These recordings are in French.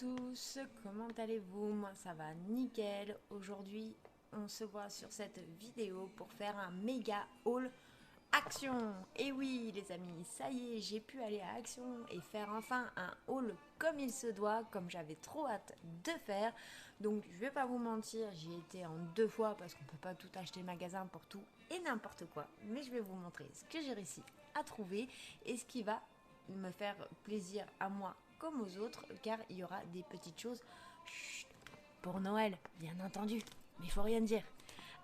tous, comment allez-vous? Moi ça va nickel. Aujourd'hui on se voit sur cette vidéo pour faire un méga haul Action. Et oui les amis, ça y est, j'ai pu aller à Action et faire enfin un haul comme il se doit, comme j'avais trop hâte de faire. Donc je vais pas vous mentir, j'y ai été en 2 fois parce qu'on peut pas tout acheter magasin pour tout et n'importe quoi. Mais je vais vous montrer ce que j'ai réussi à trouver et ce qui va me faire plaisir à moi comme aux autres, car il y aura des petites choses pour Noël, bien entendu, mais il faut rien dire.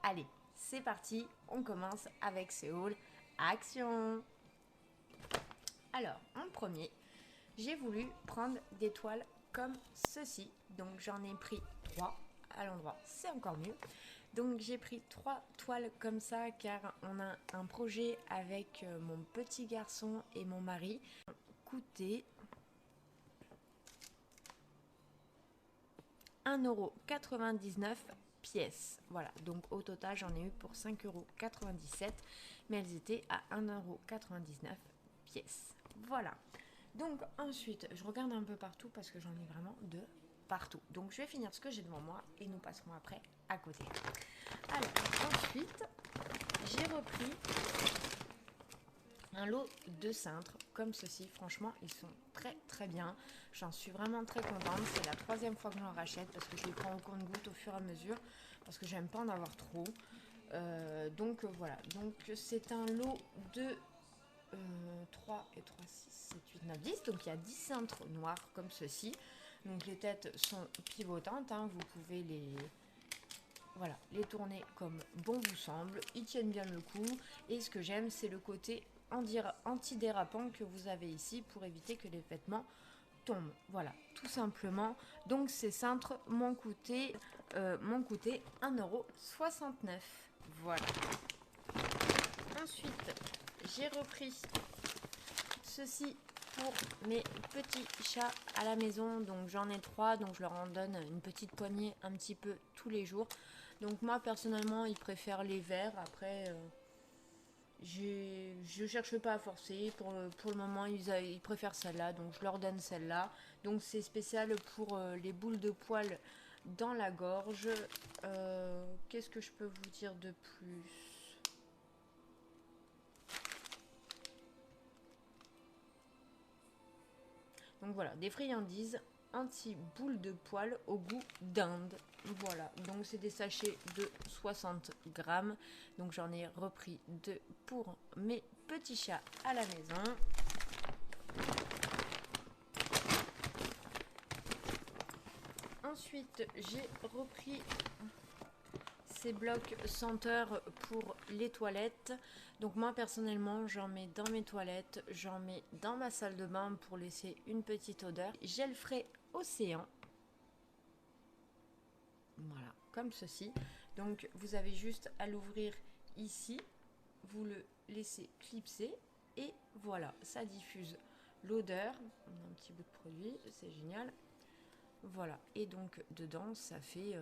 Allez, c'est parti, on commence avec ce haul. Action! Alors, en premier, j'ai voulu prendre des toiles comme ceci. Donc j'en ai pris 3 à l'endroit, c'est encore mieux. Donc j'ai pris 3 toiles comme ça car on a un projet avec mon petit garçon et mon mari. Coûté 1,99 € pièce. Voilà, donc au total j'en ai eu pour 5,97 €, mais elles étaient à 1,99 € pièce. Voilà. Donc ensuite, je regarde un peu partout parce que j'en ai vraiment de partout. Donc je vais finir ce que j'ai devant moi et nous passerons après à côté. Alors ensuite, j'ai repris un lot de cintres comme ceci. Franchement ils sont très bien, j'en suis vraiment très contente. C'est la 3e fois que j'en rachète parce que je les prends au compte-gouttes au fur et à mesure parce que j'aime pas en avoir trop. Donc voilà, donc c'est un lot de 3 et 3, 6, 7, 8, 9, 10. Donc il y a 10 cintres noirs comme ceci. Donc les têtes sont pivotantes, hein. Vous pouvez voilà, les tourner comme bon vous semble. Ils tiennent bien le coup. Et ce que j'aime, c'est le côté antidérapant que vous avez ici pour éviter que les vêtements tombent. Voilà, tout simplement. Donc ces cintres m'ont coûté 1,69 €. Voilà. Ensuite, j'ai repris ceci pour mes petits chats à la maison. Donc j'en ai 3, donc je leur en donne une petite poignée un petit peu tous les jours. Donc moi personnellement ils préfèrent les verts. Après je cherche pas à forcer. Pour le moment ils préfèrent celle-là, donc je leur donne celle-là. Donc c'est spécial pour les boules de poils dans la gorge. Qu'est-ce que je peux vous dire de plus? Donc voilà, des friandises anti-boule de poil au goût d'Inde. Voilà, donc c'est des sachets de 60 grammes. Donc j'en ai repris 2 pour mes petits chats à la maison. Ensuite, j'ai repris ces blocs senteurs pour les toilettes. Donc moi personnellement j'en mets dans mes toilettes, j'en mets dans ma salle de bain pour laisser une petite odeur. Gel frais océan, voilà, comme ceci. Donc vous avez juste à l'ouvrir ici, vous le laissez clipser et voilà, ça diffuse l'odeur. On a un petit bout de produit, c'est génial. Voilà, et donc dedans ça fait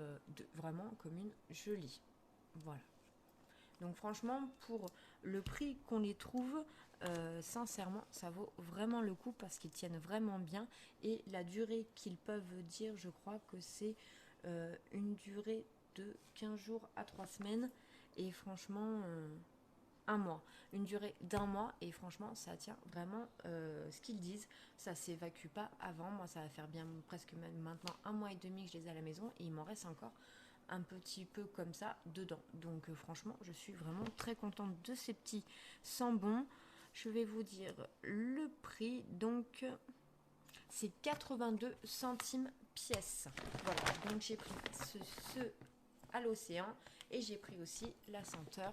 vraiment comme une jolie. Voilà. Donc franchement, pour le prix qu'on les trouve, sincèrement, ça vaut vraiment le coup parce qu'ils tiennent vraiment bien. Et la durée qu'ils peuvent dire, je crois que c'est une durée de 15 jours à 3 semaines. Et franchement, un mois. Une durée d'un mois. Et franchement, ça tient vraiment ce qu'ils disent. Ça s'évacue pas avant. Moi, ça va faire bien presque même maintenant 1 mois et demi que je les ai à la maison. Et il m'en reste encore un petit peu comme ça dedans. Donc franchement je suis vraiment très contente de ces petits sambons. Je vais vous dire le prix. Donc c'est 82 centimes pièce. Voilà, donc j'ai pris ce à l'océan et j'ai pris aussi la senteur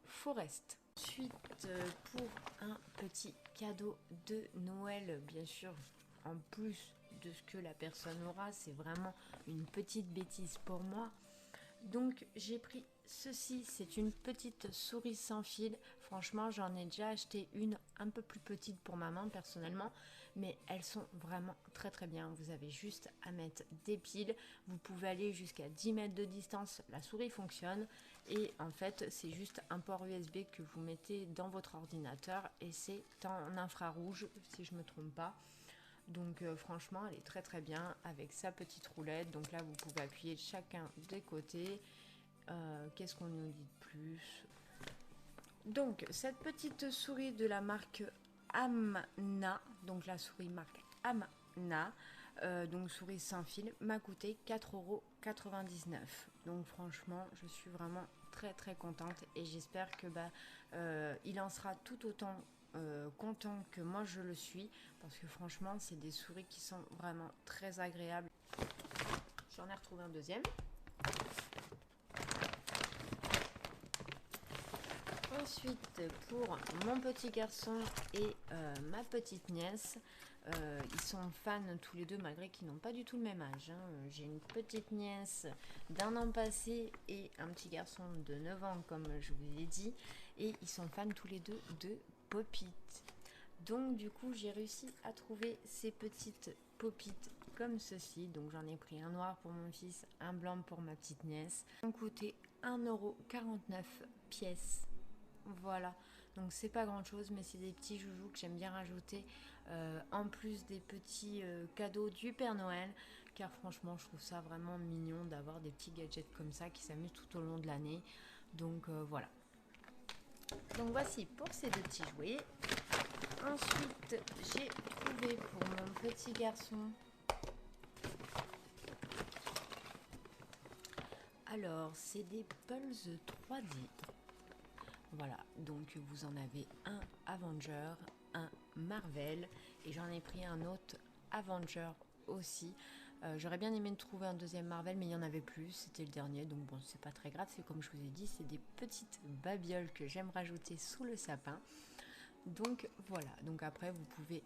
Forest. Ensuite pour un petit cadeau de Noël, bien sûr, en plus de ce que la personne aura, c'est vraiment une petite bêtise pour moi. Donc j'ai pris ceci, c'est une petite souris sans fil. Franchement j'en ai déjà acheté une un peu plus petite pour ma main personnellement, mais elles sont vraiment très bien. Vous avez juste à mettre des piles, vous pouvez aller jusqu'à 10 mètres de distance, la souris fonctionne. Et en fait c'est juste un port USB que vous mettez dans votre ordinateur et c'est en infrarouge si je me trompe pas. Donc franchement, elle est très très bien avec sa petite roulette. Donc là, vous pouvez appuyer chacun des côtés. Qu'est-ce qu'on nous dit de plus? Donc cette petite souris de la marque Amna, donc la souris marque Amna, donc souris sans fil, m'a coûté 4,99 €. Donc franchement, je suis vraiment très très contente et j'espère que il en sera tout autant content que moi je le suis, parce que franchement c'est des souris qui sont vraiment très agréables. J'en ai retrouvé un deuxième. Ensuite, pour mon petit garçon et ma petite nièce, ils sont fans tous les deux malgré qu'ils n'ont pas du tout le même âge. J'ai une petite nièce d'1 an passé et un petit garçon de 9 ans comme je vous ai dit. Et ils sont fans tous les deux de Pop-It. Donc du coup j'ai réussi à trouver ces petites Pop-It comme ceci. Donc j'en ai pris un noir pour mon fils, un blanc pour ma petite nièce. Ils ont coûté 1,49 € pièce. Voilà, donc c'est pas grand chose, mais c'est des petits joujoux que j'aime bien rajouter en plus des petits cadeaux du Père Noël, car franchement je trouve ça vraiment mignon d'avoir des petits gadgets comme ça qui s'amusent tout au long de l'année. Donc voilà. Donc voici pour ces deux petits jouets. Ensuite j'ai trouvé pour mon petit garçon, alors c'est des Pulse 3D. Voilà, donc vous en avez un Avenger, un Marvel, et j'en ai pris un autre Avenger aussi. J'aurais bien aimé trouver un deuxième Marvel, mais il n'y en avait plus, c'était le dernier, donc bon, c'est pas très grave. C'est comme je vous ai dit, c'est des petites babioles que j'aime rajouter sous le sapin. Donc voilà, donc après vous pouvez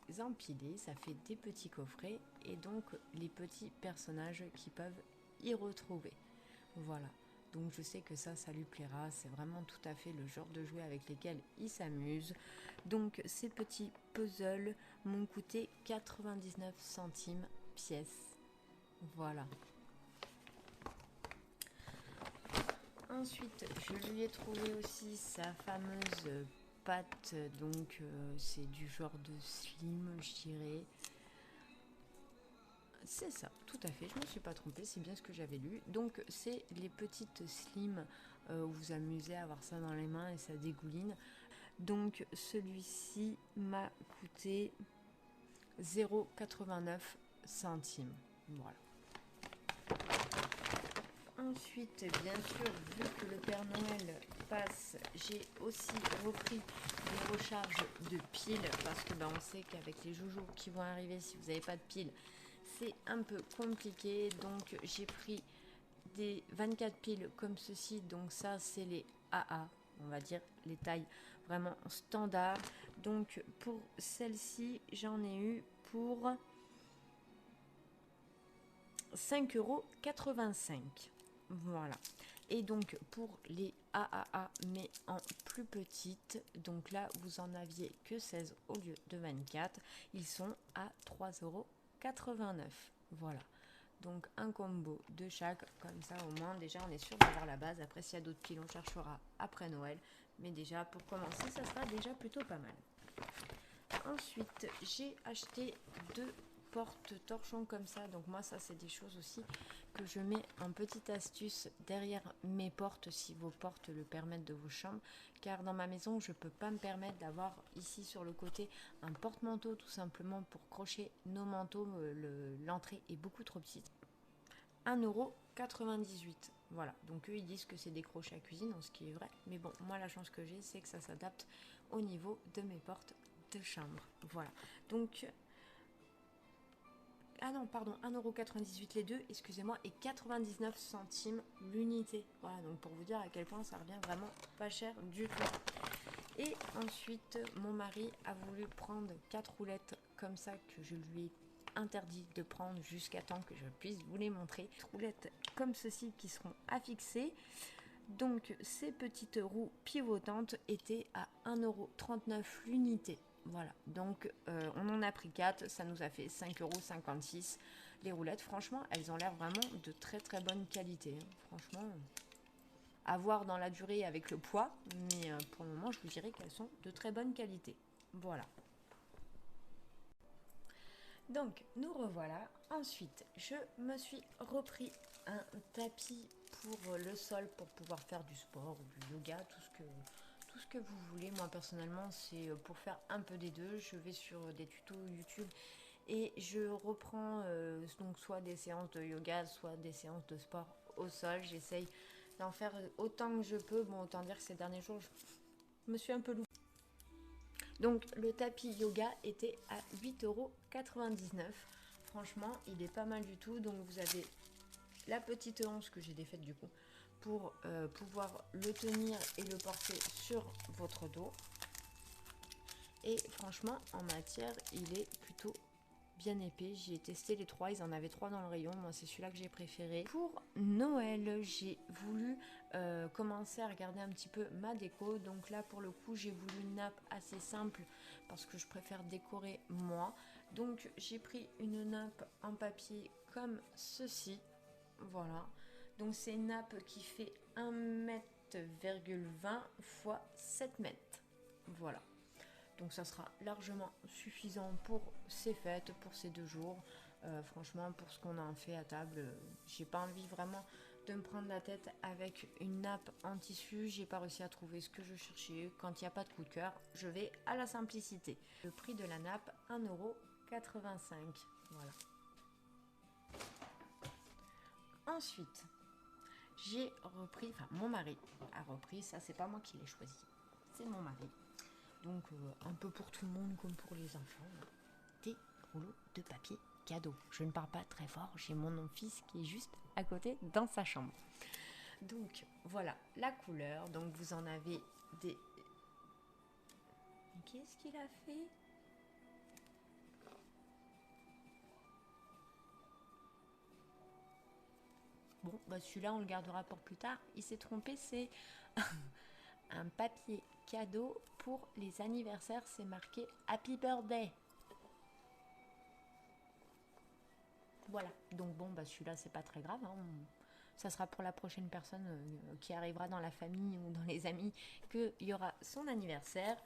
les empiler, ça fait des petits coffrets, et donc les petits personnages qui peuvent y retrouver. Voilà. Donc je sais que ça lui plaira, c'est vraiment tout à fait le genre de jouets avec lesquels il s'amuse. Donc ces petits puzzles m'ont coûté 99 centimes pièce. Voilà. Ensuite, je lui ai trouvé aussi sa fameuse pâte, donc c'est du genre de slim, je dirais. C'est ça, tout à fait, je ne me suis pas trompée, c'est bien ce que j'avais lu. Donc c'est les petites slims où vous amusez à avoir ça dans les mains et ça dégouline. Donc celui-ci m'a coûté 0,89 centimes. Voilà. Ensuite, bien sûr, vu que le Père Noël passe, j'ai aussi repris des recharges de piles parce que on sait qu'avec les joujoux qui vont arriver, si vous n'avez pas de piles, c'est un peu compliqué. Donc j'ai pris des 24 piles comme ceci. Donc ça, c'est les AA, on va dire les tailles vraiment standard. Donc pour celle-ci, j'en ai eu pour 5,85 €. Voilà. Et donc pour les AAA mais en plus petite, donc là vous en aviez que 16 au lieu de 24, ils sont à 3,89 €. Voilà. Donc un combo de chaque, comme ça au moins déjà on est sûr d'avoir la base. Après s'il y a d'autres piles on cherchera après Noël, mais déjà pour commencer ça sera déjà plutôt pas mal. Ensuite j'ai acheté deux porte-torchons comme ça. Donc moi ça c'est des choses aussi que je mets en petite astuce derrière mes portes si vos portes le permettent de vos chambres, car dans ma maison je peux pas me permettre d'avoir ici sur le côté un porte-manteau tout simplement pour crocher nos manteaux. L'entrée est beaucoup trop petite. 1,98 €. Voilà, donc eux ils disent que c'est des crochets à cuisine, ce qui est vrai, mais bon, moi la chance que j'ai c'est que ça s'adapte au niveau de mes portes de chambre. Voilà, donc ah non, pardon, 1,98 € les deux, excusez-moi, et 99 centimes l'unité. Voilà, donc pour vous dire à quel point ça revient vraiment pas cher du tout. Et ensuite, mon mari a voulu prendre 4 roulettes comme ça que je lui ai interdit de prendre jusqu'à temps que je puisse vous les montrer. Roulettes comme ceci qui seront affixées. Donc ces petites roues pivotantes étaient à 1,39 € l'unité. Voilà, donc on en a pris 4, ça nous a fait 5,56 € les roulettes. Franchement, elles ont l'air vraiment de très très bonne qualité. Franchement, à voir dans la durée avec le poids, mais pour le moment, je vous dirais qu'elles sont de très bonne qualité. Voilà. Donc nous revoilà. Ensuite, je me suis repris un tapis pour le sol pour pouvoir faire du sport ou du yoga, tout ce que vous voulez. Moi personnellement, c'est pour faire un peu des deux. Je vais sur des tutos YouTube et je reprends donc soit des séances de yoga, soit des séances de sport au sol. J'essaye d'en faire autant que je peux. Bon, autant dire que ces derniers jours, je me suis un peu loupée. Donc le tapis yoga était à 8,99 €. Franchement, il est pas mal du tout. Donc vous avez la petite hanche que j'ai défaite du coup pour pouvoir le tenir et le porter sur votre dos. Et franchement, en matière, il est plutôt bien épais. J'y ai testé les trois, ils en avaient trois dans le rayon. Moi, c'est celui-là que j'ai préféré. Pour Noël, j'ai voulu commencer à regarder un petit peu ma déco. Donc là, pour le coup, j'ai voulu une nappe assez simple parce que je préfère décorer moi. Donc, j'ai pris une nappe en papier comme ceci. Voilà. Donc, c'est une nappe qui fait 1,20 m x 7 mètres. Voilà. Donc ça sera largement suffisant pour ces fêtes, pour ces 2 jours. Franchement, pour ce qu'on a fait à table, j'ai pas envie vraiment de me prendre la tête avec une nappe en tissu. J'ai pas réussi à trouver ce que je cherchais. Quand il n'y a pas de coup de cœur, je vais à la simplicité. Le prix de la nappe, 1,85 €. Voilà. Ensuite, j'ai repris, enfin mon mari a repris, ça c'est pas moi qui l'ai choisi, c'est mon mari. Donc un peu pour tout le monde comme pour les enfants, des rouleaux de papier cadeau. Je ne parle pas très fort, j'ai mon fils qui est juste à côté dans sa chambre. Donc voilà la couleur, donc vous en avez des... Qu'est-ce qu'il a fait? Bon, bah celui-là on le gardera pour plus tard. Il s'est trompé, c'est un papier cadeau pour les anniversaires, c'est marqué Happy Birthday. Voilà, donc bon, bah celui-là c'est pas très grave, hein. Ça sera pour la prochaine personne qui arrivera dans la famille ou dans les amis qu'il y aura son anniversaire.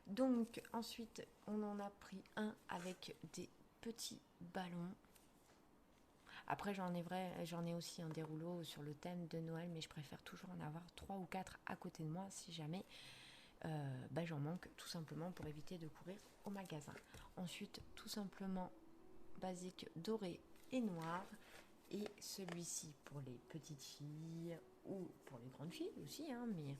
Donc ensuite on en a pris un avec des petits ballons. Après j'en ai aussi des rouleaux sur le thème de Noël, mais je préfère toujours en avoir 3 ou 4 à côté de moi si jamais j'en manque, tout simplement pour éviter de courir au magasin. Ensuite tout simplement basique doré et noir, et celui-ci pour les petites filles ou pour les grandes filles aussi, hein, mais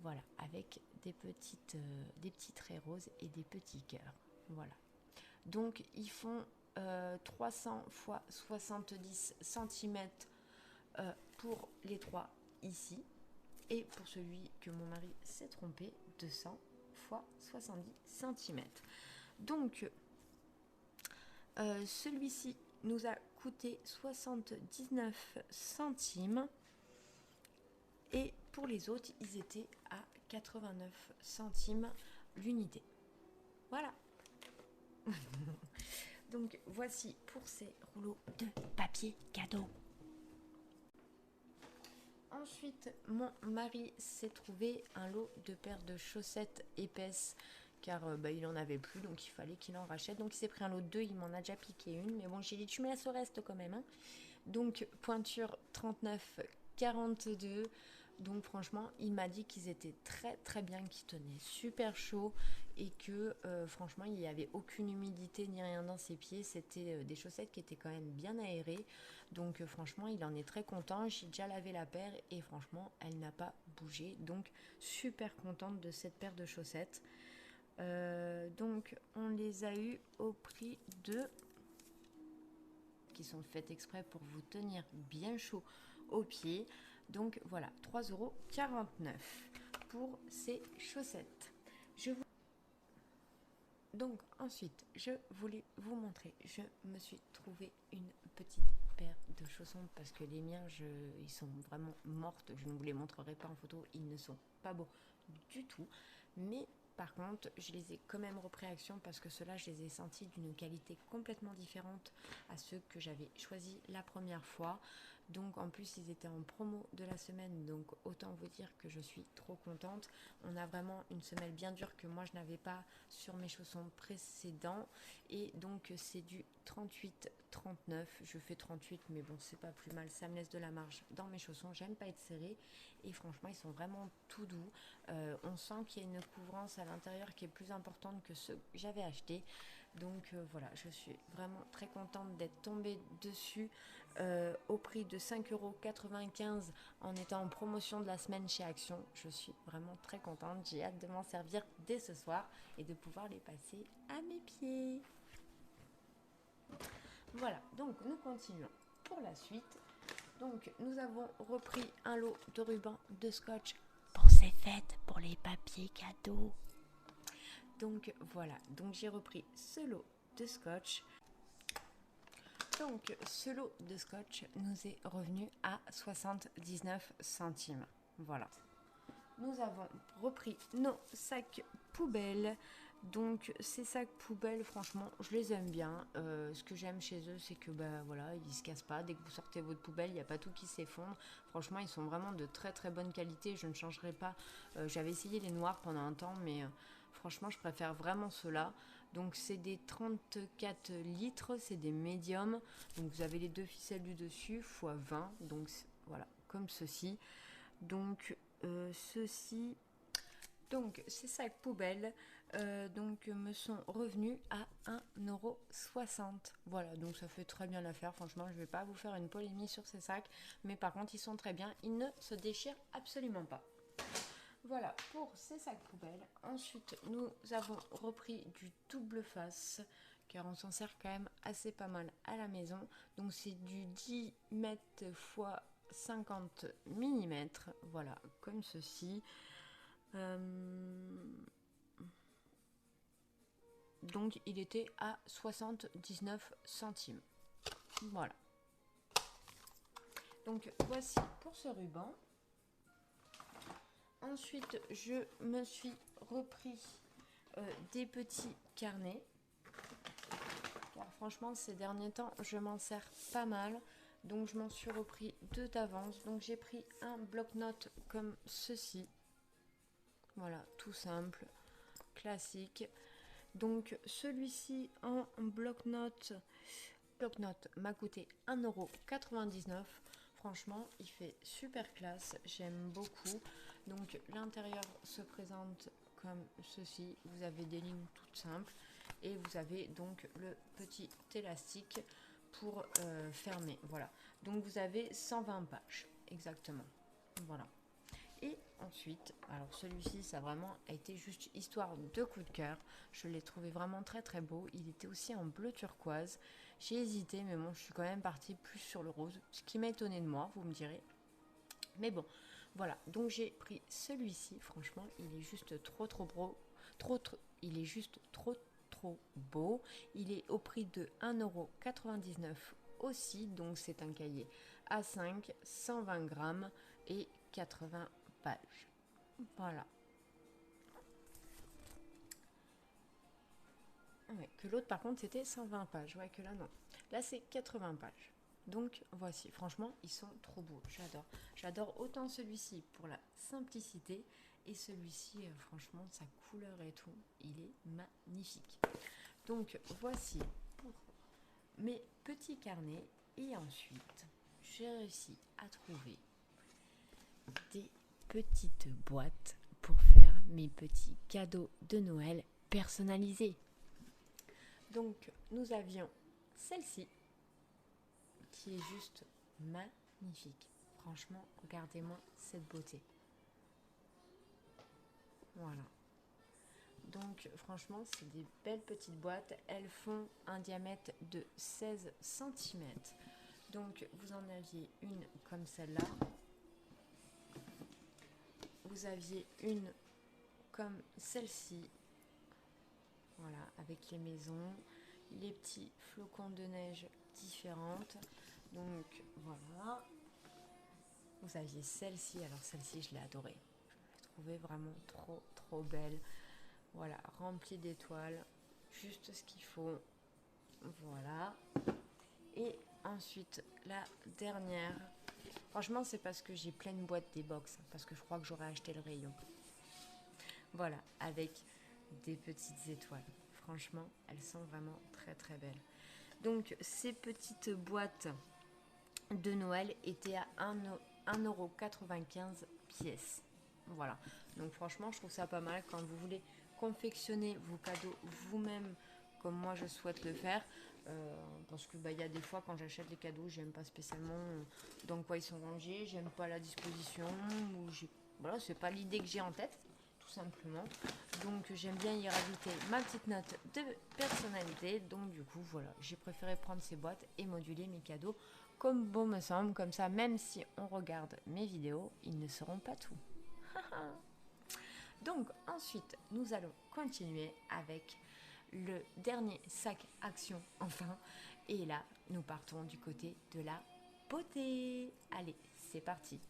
voilà, avec des petits traits roses et des petits cœurs. Voilà. Donc ils font 300 x 70 cm pour les trois ici, et pour celui que mon mari s'est trompé, 200 x 70 cm. Donc celui-ci nous a coûté 79 centimes, et pour les autres ils étaient à 89 centimes l'unité. Voilà. Donc voici pour ces rouleaux de papier cadeau. Ensuite, mon mari s'est trouvé un lot de paires de chaussettes épaisses, car il en avait plus, donc il fallait qu'il en rachète. Donc il s'est pris un lot de 2, il m'en a déjà piqué une, mais bon, j'ai dit tu me laisses au reste quand même, hein. Donc pointure 39,42. Donc franchement, il m'a dit qu'ils étaient très très bien, qu'ils tenaient super chaud, et que franchement il n'y avait aucune humidité ni rien dans ses pieds. C'était des chaussettes qui étaient quand même bien aérées. Donc franchement il en est très content. J'ai déjà lavé la paire et franchement elle n'a pas bougé. Donc super contente de cette paire de chaussettes. Donc on les a eu au prix de... qui sont faites exprès pour vous tenir bien chaud aux pieds. Donc voilà, 3,49 € pour ces chaussettes. Donc ensuite, je voulais vous montrer, je me suis trouvé une petite paire de chaussons parce que les miens, ils sont vraiment mortes. Je ne vous les montrerai pas en photo, ils ne sont pas beaux du tout. Mais par contre, je les ai quand même repris à action parce que ceux-là, je les ai sentis d'une qualité complètement différente à ceux que j'avais choisis la première fois. Donc en plus ils étaient en promo de la semaine, donc autant vous dire que je suis trop contente. On a vraiment une semelle bien dure que moi je n'avais pas sur mes chaussons précédents, et donc c'est du 38-39. Je fais 38 mais bon c'est pas plus mal, ça me laisse de la marge dans mes chaussons. J'aime pas être serré et franchement ils sont vraiment tout doux. On sent qu'il y a une couvrance à l'intérieur qui est plus importante que ceux que j'avais achetés. Donc voilà, je suis vraiment très contente d'être tombée dessus au prix de 5,95 € en étant en promotion de la semaine chez Action. Je suis vraiment très contente, j'ai hâte de m'en servir dès ce soir et de pouvoir les passer à mes pieds. Voilà, donc nous continuons pour la suite. Donc nous avons repris un lot de rubans de scotch pour ces fêtes, pour les papiers cadeaux. Donc voilà, donc j'ai repris ce lot de scotch. Donc ce lot de scotch nous est revenu à 79 centimes. Voilà. Nous avons repris nos sacs poubelles. Donc ces sacs poubelles, franchement, je les aime bien. Ce que j'aime chez eux, c'est que voilà, ils se cassent pas. Dès que vous sortez votre poubelle, il n'y a pas tout qui s'effondre. Franchement, ils sont vraiment de très très bonne qualité. Je ne changerai pas. J'avais essayé les noirs pendant un temps, mais franchement, je préfère vraiment ceux-là. Donc c'est des 34 litres, c'est des médiums. Donc vous avez les deux ficelles du dessus x 20. Donc voilà, comme ceci. Donc ceci. Donc ces sacs poubelles me sont revenus à 1,60 €. Voilà, donc ça fait très bien l'affaire. Franchement, je ne vais pas vous faire une polémique sur ces sacs, mais par contre, ils sont très bien. Ils ne se déchirent absolument pas. Voilà pour ces sacs poubelles. Ensuite, nous avons repris du double face, car on s'en sert quand même assez pas mal à la maison. Donc c'est du 10 mètres x 50 mm. Voilà, comme ceci. Donc il était à 79 centimes. Voilà. Donc voici pour ce ruban. Ensuite, je me suis repris des petits carnets. Car franchement, ces derniers temps, je m'en sers pas mal. Donc je m'en suis repris deux d'avance. Donc j'ai pris un bloc-notes comme ceci. Voilà, tout simple, classique. Donc celui-ci en bloc-notes m'a coûté 1,99 €. Franchement, il fait super classe, j'aime beaucoup. Donc l'intérieur se présente comme ceci. Vous avez des lignes toutes simples et vous avez donc le petit élastique pour fermer. Voilà. Donc vous avez 120 pages exactement. Voilà. Et ensuite, alors celui-ci, ça vraiment a été juste histoire de coup de cœur. Je l'ai trouvé vraiment très très beau. Il était aussi en bleu turquoise. J'ai hésité, mais bon, je suis quand même partie plus sur le rose. Ce qui m'a étonné de moi, vous me direz. Mais bon, voilà. Donc j'ai pris celui-ci. Franchement, il est juste trop beau. Il est juste trop beau. Il est au prix de 1,99 € aussi. Donc c'est un cahier A5, 120 grammes et 80 pages. Voilà. Ouais, que l'autre par contre c'était 120 pages. Ouais, que là non. Là c'est 80 pages. Donc voici, franchement ils sont trop beaux, j'adore. J'adore autant celui-ci pour la simplicité et celui-ci franchement sa couleur et tout, il est magnifique. Donc voici pour mes petits carnets et ensuite j'ai réussi à trouver des petites boîtes pour faire mes petits cadeaux de Noël personnalisés. Donc nous avions celle-ci qui est juste magnifique. Franchement, regardez-moi cette beauté. Voilà. Donc franchement, c'est des belles petites boîtes. Elles font un diamètre de 16 cm. Donc vous en aviez une comme celle-là. Vous aviez une comme celle-ci. Voilà, avec les maisons, les petits flocons de neige différentes. Donc voilà. Vous aviez celle-ci. Alors celle-ci, je l'ai adorée. Je l'ai trouvée vraiment trop belle. Voilà, remplie d'étoiles. Juste ce qu'il faut. Voilà. Et ensuite, la dernière Franchement, c'est parce que j'ai plein de boîtes des box, parce que je crois que j'aurais acheté le rayon. Voilà, avec des petites étoiles. Franchement, elles sont vraiment très très belles. Donc, ces petites boîtes de Noël étaient à 1,95 € pièce. Voilà. Donc, franchement, je trouve ça pas mal quand vous voulez confectionner vos cadeaux vous-même, comme moi je souhaite le faire. Parce que y a des fois quand j'achète des cadeaux, j'aime pas spécialement dans quoi ils sont rangés, j'aime pas la disposition, ou voilà, c'est pas l'idée que j'ai en tête, tout simplement. Donc j'aime bien y rajouter ma petite note de personnalité. Donc du coup voilà, j'ai préféré prendre ces boîtes et moduler mes cadeaux comme bon me semble. Comme ça, même si on regarde mes vidéos, ils ne seront pas tout. Donc ensuite, nous allons continuer avec le dernier sac action, enfin. Et là, nous partons du côté de la beauté. Allez, c'est parti.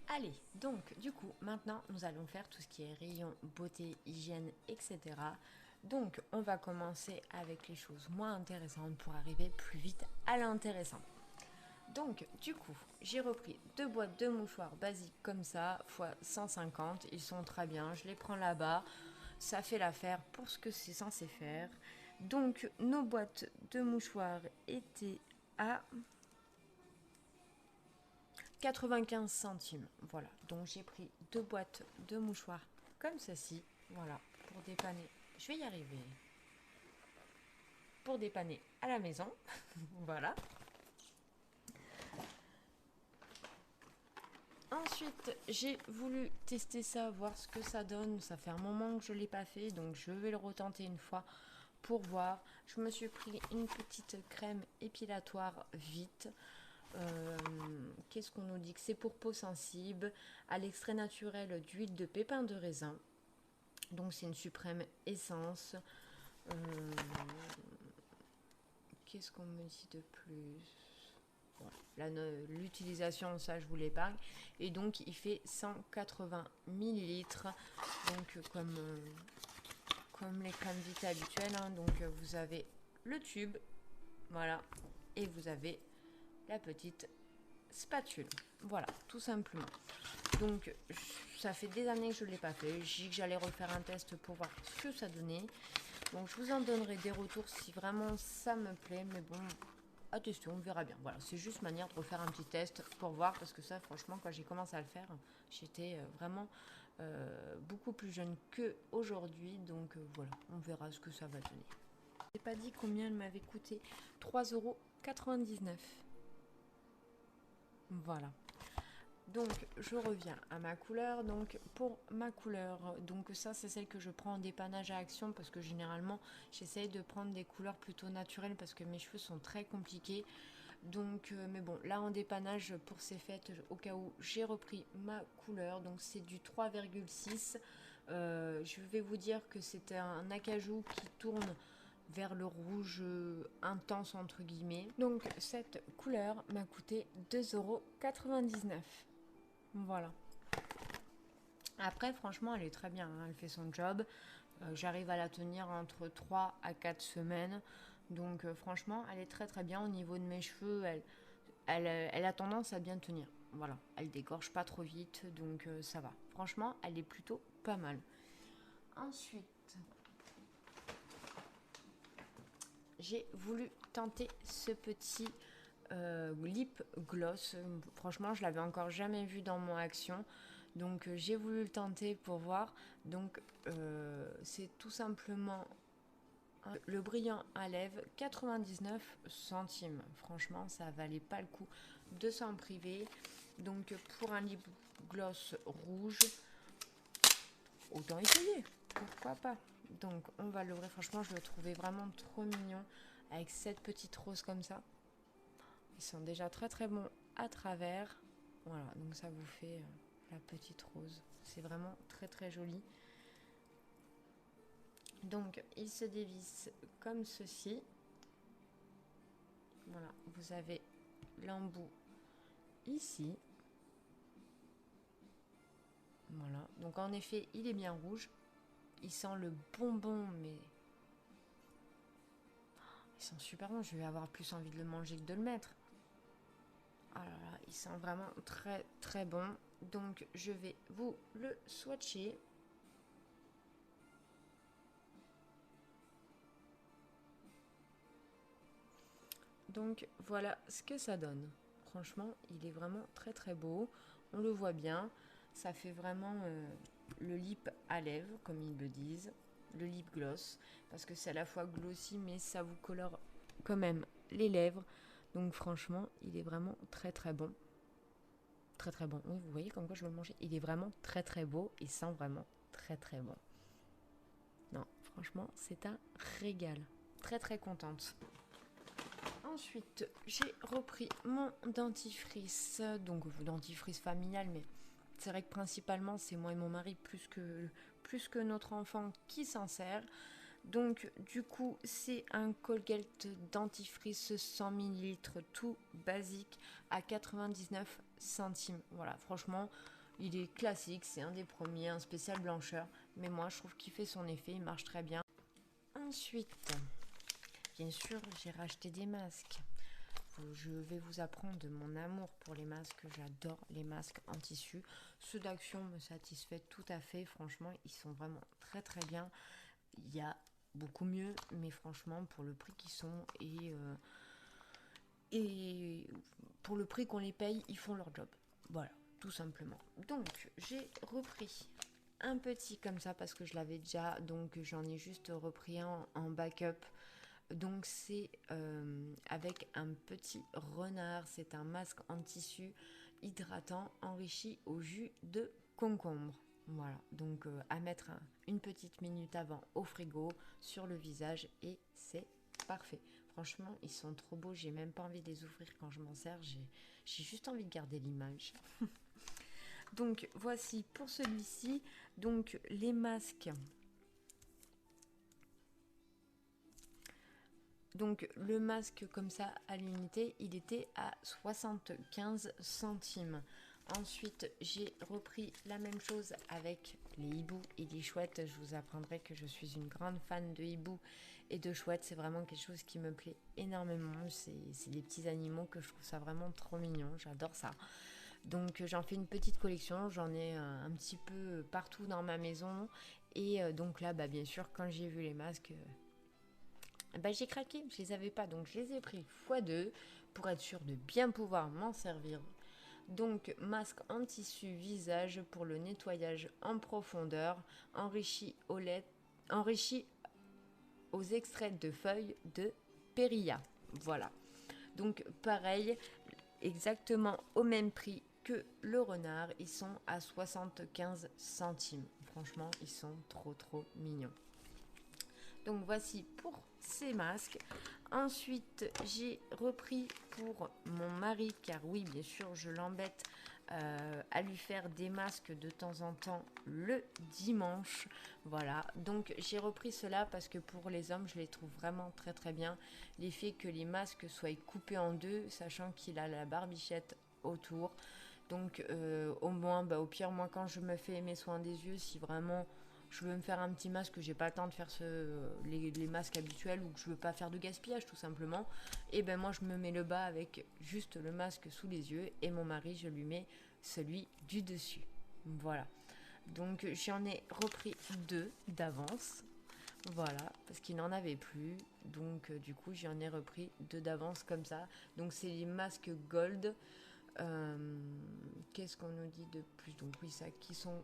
Allez, donc du coup, maintenant, nous allons faire tout ce qui est rayon beauté, hygiène, etc. Donc, on va commencer avec les choses moins intéressantes pour arriver plus vite à l'intéressant. Donc, du coup, j'ai repris 2 boîtes de mouchoirs basiques comme ça, x 150. Ils sont très bien, je les prends là-bas. Ça fait l'affaire pour ce que c'est censé faire. Donc, nos boîtes de mouchoirs étaient à 95 centimes. Voilà, donc j'ai pris 2 boîtes de mouchoirs comme ceci. Voilà, pour dépanner. Je vais y arriver. Pour dépanner à la maison. Voilà. Ensuite, j'ai voulu tester ça, voir ce que ça donne. Ça fait un moment que je ne l'ai pas fait, donc je vais le retenter une fois pour voir. Je me suis pris une petite crème épilatoire vite. Qu'est-ce qu'on nous dit? Que c'est pour peau sensible, à l'extrait naturel d'huile de pépins de raisin. Donc c'est une suprême essence. Qu'est-ce qu'on me dit de plus? L'utilisation, ça je vous l'épargne. Et donc il fait 180 millilitres. Donc comme les crèmes Vita habituelles, hein. Donc vous avez le tube, voilà, et vous avez la petite spatule. Voilà, tout simplement. Donc ça fait des années que je ne l'ai pas fait. J'ai dit que j'allais refaire un test pour voir ce que ça donnait. Donc je vous en donnerai des retours si vraiment ça me plaît. Mais bon, à tester, on verra bien. Voilà, c'est juste manière de refaire un petit test pour voir. Parce que ça, franchement, quand j'ai commencé à le faire, j'étais vraiment beaucoup plus jeune qu'aujourd'hui. Donc voilà, on verra ce que ça va donner. Je n'ai pas dit combien elle m'avait coûté. 3,99 €. Voilà. Donc je reviens à ma couleur. Donc pour ma couleur, donc ça c'est celle que je prends en dépannage à Action, parce que généralement j'essaye de prendre des couleurs plutôt naturelles parce que mes cheveux sont très compliqués. Donc mais bon, là en dépannage pour ces fêtes, au cas où, j'ai repris ma couleur. Donc c'est du 3,6. Je vais vous dire que c'était un acajou qui tourne vers le rouge intense entre guillemets. Donc cette couleur m'a coûté 2,99 €. Voilà. Après, franchement, elle est très bien, hein. Elle fait son job. J'arrive à la tenir entre 3 à 4 semaines. Donc franchement, elle est très très bien. Au niveau de mes cheveux, elle a tendance à bien tenir. Voilà, elle dégorge pas trop vite, donc ça va. Franchement, elle est plutôt pas mal. Ensuite, j'ai voulu tenter ce petit lip gloss. Franchement, je l'avais encore jamais vu dans mon Action. Donc j'ai voulu le tenter pour voir. Donc c'est tout simplement le brillant à lèvres, 99 centimes. Franchement, ça valait pas le coup de s'en priver. Donc pour un lip gloss rouge, autant essayer. Pourquoi pas? Donc on va l'ouvrir. Franchement, je le trouvais vraiment trop mignon avec cette petite rose comme ça. Ils sont déjà très très bons à travers. Voilà, donc ça vous fait la petite rose. C'est vraiment très très joli. Donc il se dévisse comme ceci. Voilà, vous avez l'embout ici. Voilà, donc en effet il est bien rouge. Il sent le bonbon, mais ils sont super bons. Je vais avoir plus envie de le manger que de le mettre. Ah là là, il sent vraiment très très bon. Donc je vais vous le swatcher. Donc voilà ce que ça donne. Franchement, il est vraiment très très beau. On le voit bien. Ça fait vraiment le lip à lèvres, comme ils le disent. Le lip gloss. Parce que c'est à la fois glossy, mais ça vous colore quand même les lèvres. Donc franchement, il est vraiment très très bon. Très très bon. Oui, vous voyez comme quoi je veux le manger. Il est vraiment très très beau et sent vraiment très très bon. Non, franchement, c'est un régal. Très très contente. Ensuite, j'ai repris mon dentifrice, donc dentifrice familial, mais c'est vrai que principalement c'est moi et mon mari plus que notre enfant qui s'en sert. Donc du coup c'est un Colgate dentifrice 100 ml tout basique à 99 centimes. Voilà, franchement il est classique, c'est un des premiers, un spécial blancheur, mais moi je trouve qu'il fait son effet, il marche très bien. Ensuite, bien sûr, j'ai racheté des masques. Je vais vous apprendre de mon amour pour les masques. J'adore les masques en tissu. Ceux d'Action me satisfait tout à fait. Franchement, ils sont vraiment très très bien. Il y a beaucoup mieux, mais franchement, pour le prix qu'ils sont et pour le prix qu'on les paye, ils font leur job. Voilà, tout simplement. Donc, j'ai repris un petit comme ça parce que je l'avais déjà, donc j'en ai juste repris un en backup. Donc c'est avec un petit renard, c'est un masque en tissu hydratant enrichi au jus de concombre. Voilà, donc à mettre une petite minute avant au frigo sur le visage et c'est parfait. Franchement, ils sont trop beaux, j'ai même pas envie de les ouvrir quand je m'en sers, j'ai juste envie de garder l'image. Donc voici pour celui-ci, donc les masques. Donc le masque comme ça à l'unité, il était à 75 centimes. Ensuite, j'ai repris la même chose avec les hiboux et les chouettes. Je vous apprendrai que je suis une grande fan de hiboux et de chouettes. C'est vraiment quelque chose qui me plaît énormément. C'est des petits animaux que je trouve ça vraiment trop mignon. J'adore ça. Donc j'en fais une petite collection. J'en ai un petit peu partout dans ma maison. Et donc là, bah, bien sûr, quand j'ai vu les masques... Bah, j'ai craqué, je les avais pas, donc je les ai pris x2 pour être sûr de bien pouvoir m'en servir. Donc masque en tissu visage pour le nettoyage en profondeur, enrichi aux extraits de feuilles de périlla. Voilà. Donc pareil, exactement au même prix que le renard, ils sont à 75 centimes. Franchement, ils sont trop trop mignons. Donc voici pour ces masques. Ensuite, j'ai repris pour mon mari, car oui, bien sûr, je l'embête à lui faire des masques de temps en temps le dimanche. Voilà, donc j'ai repris cela parce que pour les hommes, je les trouve vraiment très très bien. L'effet que les masques soient coupés en deux, sachant qu'il a la barbichette autour. Donc au moins, bah, au pire, moi quand je me fais mes soins des yeux, si vraiment je veux me faire un petit masque, que j'ai pas le temps de faire les masques habituels ou que je veux pas faire de gaspillage tout simplement, et ben moi je me mets le bas avec juste le masque sous les yeux et mon mari je lui mets celui du dessus. Voilà. Donc j'en ai repris deux d'avance. Voilà, parce qu'il n'en avait plus. Donc du coup j'en ai repris deux d'avance comme ça. Donc c'est les masques gold. Qu'est-ce qu'on nous dit de plus? Donc oui, ça qui sont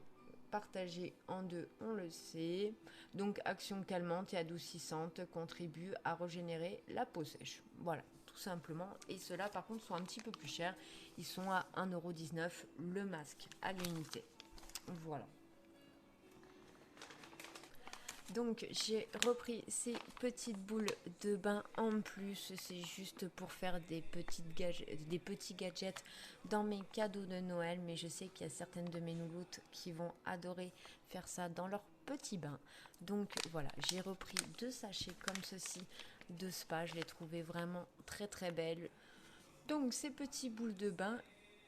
partagés en deux, on le sait. Donc action calmante et adoucissante contribue à régénérer la peau sèche. Voilà, tout simplement. Et ceux-là par contre sont un petit peu plus chers. Ils sont à 1,19€ le masque à l'unité. Voilà. Donc j'ai repris ces petites boules de bain en plus, c'est juste pour faire des petits gadgets dans mes cadeaux de Noël, mais je sais qu'il y a certaines de mes nouloutes qui vont adorer faire ça dans leur petit bain. Donc voilà, j'ai repris deux sachets comme ceci de spa, je les trouvais vraiment très très belles. Donc ces petits boules de bain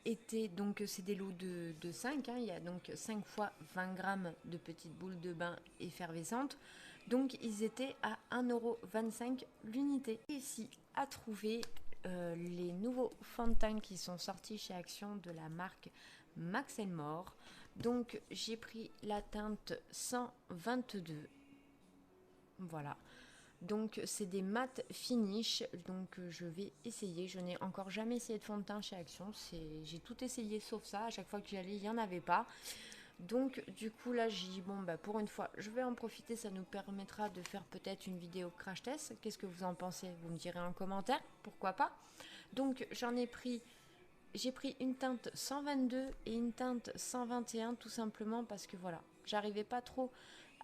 étaient, donc c'est des lots de 5, hein, il y a donc 5 fois 20 grammes de petites boules de bain effervescentes. Donc ils étaient à 1,25€ l'unité. Ici à trouver les nouveaux fonds de teint qui sont sortis chez Action de la marque Max More. Donc j'ai pris la teinte 122. Voilà. Donc c'est des mat finish, donc je vais essayer. Je n'ai encore jamais essayé de fond de teint chez Action. J'ai tout essayé sauf ça. À chaque fois que j'y allais, il n'y en avait pas. Donc du coup là j'ai dit bon bah pour une fois je vais en profiter, ça nous permettra de faire peut-être une vidéo crash test. Qu'est-ce que vous en pensez? Vous me direz en commentaire, pourquoi pas. Donc j'ai pris une teinte 122 et une teinte 121 tout simplement parce que voilà, j'arrivais pas trop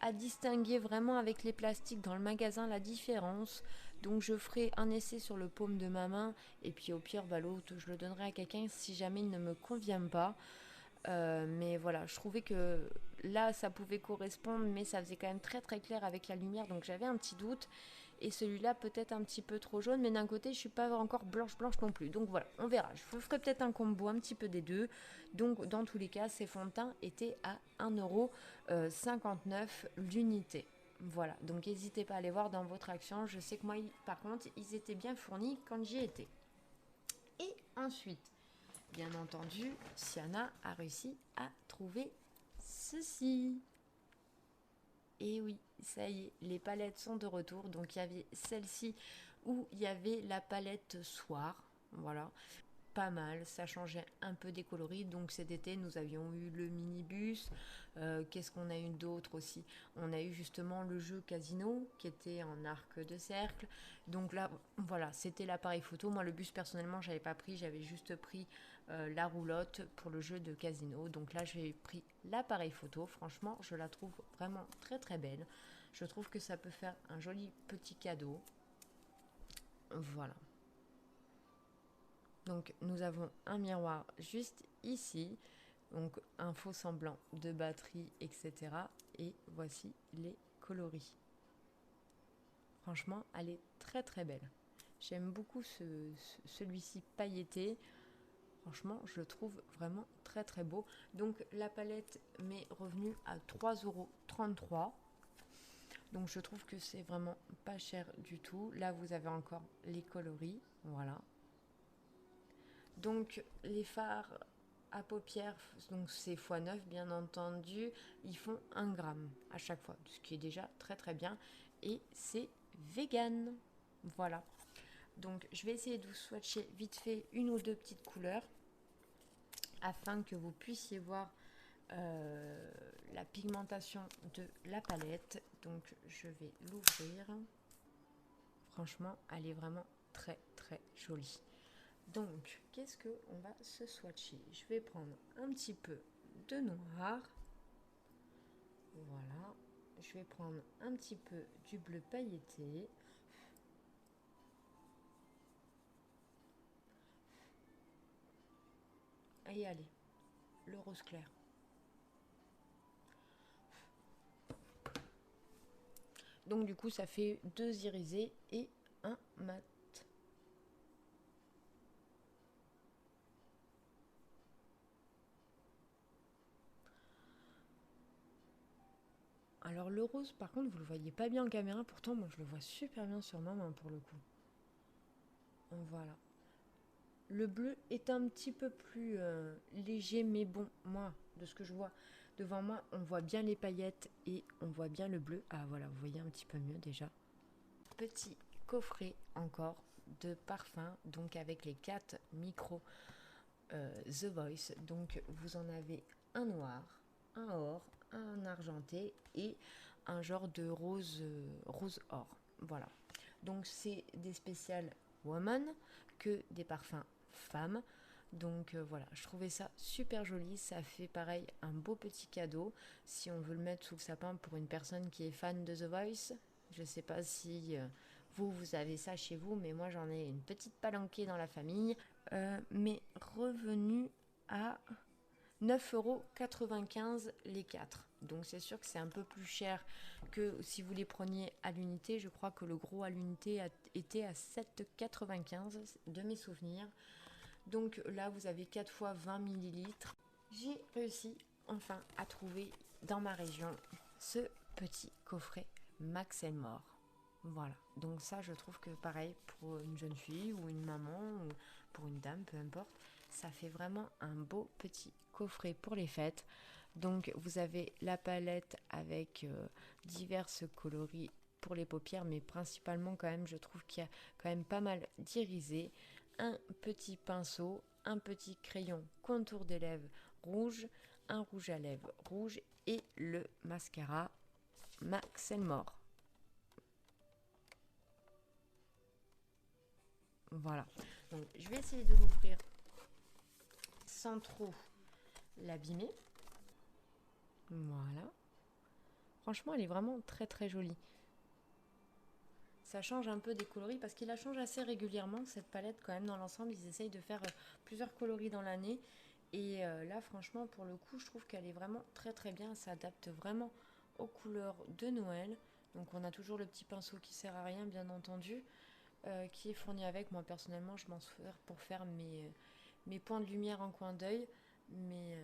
à distinguer vraiment avec les plastiques dans le magasin la différence. Donc je ferai un essai sur le paume de ma main et puis au pire bah, l'autre je le donnerai à quelqu'un si jamais il ne me convient pas. Mais voilà, je trouvais que là ça pouvait correspondre, mais ça faisait quand même très très clair avec la lumière, donc j'avais un petit doute. Et celui-là peut-être un petit peu trop jaune, mais d'un côté je suis pas encore blanche non plus. Donc voilà, on verra. Je vous ferai peut-être un combo un petit peu des deux. Donc dans tous les cas, ces fonds de teint étaient à 1,59 € l'unité. Voilà, donc n'hésitez pas à aller voir dans votre action. Je sais que moi, par contre, ils étaient bien fournis quand j'y étais. Et ensuite, bien entendu, Siana a réussi à trouver ceci. Et oui, ça y est, les palettes sont de retour. Donc il y avait celle-ci où il y avait la palette soir. Voilà, pas mal, ça changeait un peu des coloris. Donc cet été, nous avions eu le minibus. Qu'est-ce qu'on a eu d'autre aussi? On a eu justement le jeu Casino qui était en arc de cercle. Donc là, voilà, c'était l'appareil photo. Moi, le bus, personnellement, j'avais pas pris. J'avais juste pris la roulotte pour le jeu de Casino. Donc là, j'ai pris l'appareil photo. Franchement, je la trouve vraiment très très belle. Je trouve que ça peut faire un joli petit cadeau. Voilà. Donc nous avons un miroir juste ici, donc un faux semblant de batterie, etc. Et voici les coloris. Franchement, elle est très très belle. J'aime beaucoup celui-ci pailleté. Franchement, je le trouve vraiment très très beau. Donc la palette m'est revenue à 3,33 €. Donc je trouve que c'est vraiment pas cher du tout. Là, vous avez encore les coloris. Voilà. Donc les fards à paupières, donc c'est x9 bien entendu, ils font 1 gramme à chaque fois, ce qui est déjà très très bien. Et c'est vegan. Voilà. Donc je vais essayer de vous swatcher vite fait une ou deux petites couleurs afin que vous puissiez voir la pigmentation de la palette. Donc je vais l'ouvrir. Franchement, elle est vraiment très très jolie. Donc, qu'est-ce qu'on va se swatcher? Je vais prendre un petit peu de noir. Voilà. Je vais prendre un petit peu du bleu pailleté. Et allez, le rose clair. Donc du coup, ça fait 2 irisés et un mat. Alors le rose, par contre, vous le voyez pas bien en caméra, pourtant moi je le vois super bien sur ma main pour le coup. Voilà. Le bleu est un petit peu plus léger, mais bon, moi, de ce que je vois devant moi, on voit bien les paillettes et on voit bien le bleu. Ah voilà, vous voyez un petit peu mieux déjà. Petit coffret encore de parfum, donc avec les 4 micros The Voice. Donc vous en avez un noir, un or, un argenté et un genre de rose, rose or. Voilà. Donc c'est des spéciales woman que des parfums femmes. Donc voilà, je trouvais ça super joli. Ça fait pareil un beau petit cadeau si on veut le mettre sous le sapin pour une personne qui est fan de The Voice. Je sais pas si vous avez ça chez vous, mais moi j'en ai une petite palanquée dans la famille. Mais revenu à 9,95 € les 4. Donc c'est sûr que c'est un peu plus cher que si vous les preniez à l'unité. Je crois que le gros à l'unité était à 7,95 € de mes souvenirs. Donc là vous avez 4 fois 20 ml. J'ai réussi enfin à trouver dans ma région ce petit coffret Max More. Voilà, donc ça je trouve que pareil pour une jeune fille ou une maman ou pour une dame, peu importe, ça fait vraiment un beau petit coffret pour les fêtes. Donc vous avez la palette avec diverses coloris pour les paupières, mais principalement quand même je trouve qu'il y a quand même pas mal d'irisé, un petit pinceau, un petit crayon contour des lèvres rouge, un rouge à lèvres rouge et le mascara Max Elmore. Voilà, donc je vais essayer de l'ouvrir sans trop l'abîmer. Voilà. Franchement, elle est vraiment très très jolie. Ça change un peu des coloris parce qu'il la change assez régulièrement, cette palette quand même dans l'ensemble. Ils essayent de faire plusieurs coloris dans l'année. Et là, franchement, pour le coup, je trouve qu'elle est vraiment très très bien. Elle s'adapte vraiment aux couleurs de Noël. Donc on a toujours le petit pinceau qui sert à rien, bien entendu, qui est fourni avec. Moi, personnellement, je m'en sers pour faire mes points de lumière en coin d'œil. Mais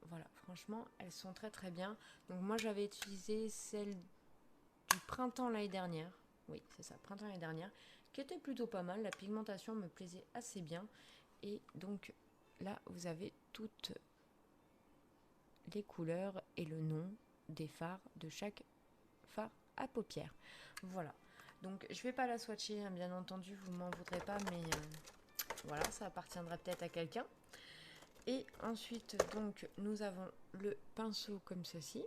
voilà, franchement, elles sont très très bien. Donc moi, j'avais utilisé celle du printemps l'année dernière. Oui, c'est ça, printemps l'année dernière, qui était plutôt pas mal. La pigmentation me plaisait assez bien. Et donc là, vous avez toutes les couleurs et le nom des fards de chaque fard à paupières. Voilà. Donc je vais pas la swatcher, hein, bien entendu, vous m'en voudrez pas, mais voilà, ça appartiendra peut-être à quelqu'un. Et ensuite, donc, nous avons le pinceau comme ceci.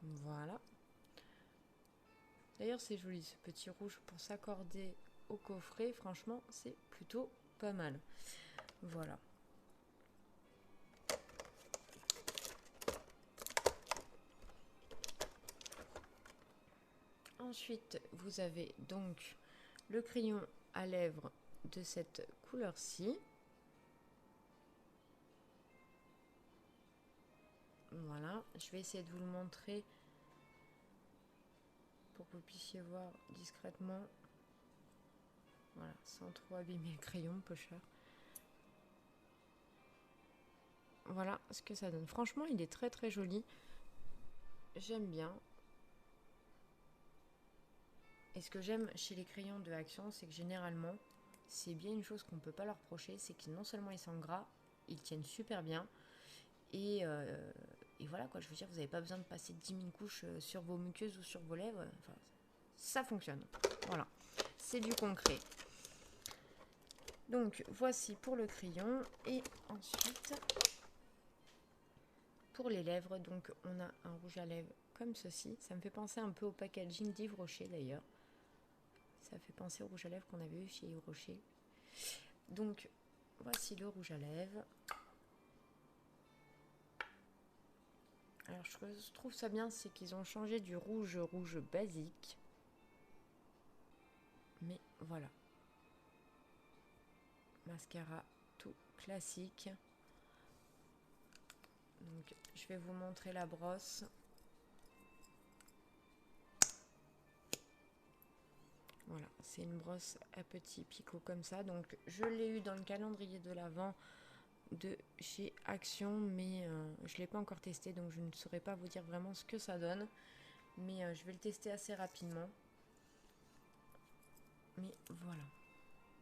Voilà. D'ailleurs, c'est joli ce petit rouge pour s'accorder au coffret. Franchement, c'est plutôt pas mal. Voilà. Ensuite, vous avez donc le crayon à lèvres de cette couleur-ci. Voilà, je vais essayer de vous le montrer pour que vous puissiez voir discrètement. Voilà, sans trop abîmer le crayon, peu cher. Voilà ce que ça donne. Franchement, il est très très joli. J'aime bien. Et ce que j'aime chez les crayons de Action, c'est que généralement, c'est bien une chose qu'on ne peut pas leur reprocher, c'est que non seulement ils sont gras, ils tiennent super bien. Et voilà quoi, je veux dire, vous n'avez pas besoin de passer 10 000 couches sur vos muqueuses ou sur vos lèvres. Enfin, ça fonctionne. Voilà, c'est du concret. Donc voici pour le crayon. Et ensuite, pour les lèvres, donc on a un rouge à lèvres comme ceci. Ça me fait penser un peu au packaging d'Yves Rocher d'ailleurs. Ça fait penser au rouge à lèvres qu'on avait eu chez Yves Rocher. Donc voici le rouge à lèvres. Alors je trouve ça bien, c'est qu'ils ont changé du rouge basique. Mais voilà. Mascara tout classique. Donc je vais vous montrer la brosse. Voilà, c'est une brosse à petits picots comme ça. Donc je l'ai eu dans le calendrier de l'Avent de chez Action, mais je ne l'ai pas encore testé, donc je ne saurais pas vous dire vraiment ce que ça donne. Mais je vais le tester assez rapidement. Mais voilà.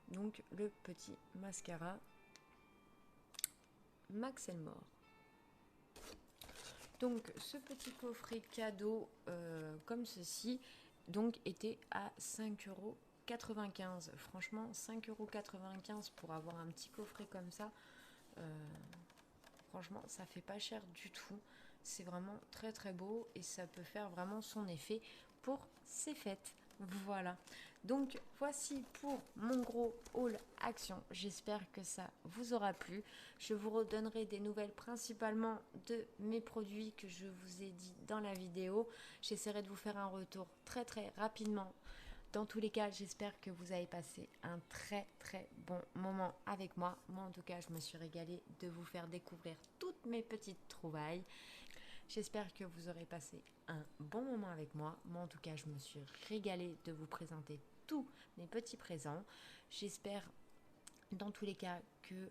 Donc le petit mascara Max Elmore. Donc ce petit coffret cadeau comme ceci donc était à 5,95 €. Franchement 5,95 € pour avoir un petit coffret comme ça, franchement ça fait pas cher du tout. C'est vraiment très très beau et ça peut faire vraiment son effet pour ces fêtes. Voilà, donc voici pour mon gros haul Action. J'espère que ça vous aura plu. Je vous redonnerai des nouvelles principalement de mes produits que je vous ai dit dans la vidéo. J'essaierai de vous faire un retour très très rapidement. Dans tous les cas, j'espère que vous avez passé un très très bon moment avec moi. Moi en tout cas, je me suis régalée de vous faire découvrir toutes mes petites trouvailles. J'espère que vous aurez passé un bon moment avec moi. Moi, en tout cas, je me suis régalée de vous présenter tous mes petits présents. J'espère, dans tous les cas, que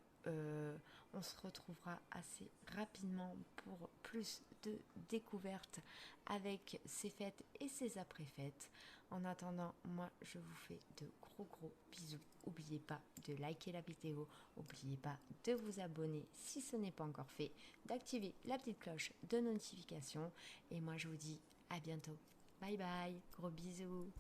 On se retrouvera assez rapidement pour plus de découvertes avec ces fêtes et ces après-fêtes. En attendant, moi je vous fais de gros bisous. N'oubliez pas de liker la vidéo, n'oubliez pas de vous abonner si ce n'est pas encore fait, d'activer la petite cloche de notification et moi je vous dis à bientôt. Bye bye, gros bisous.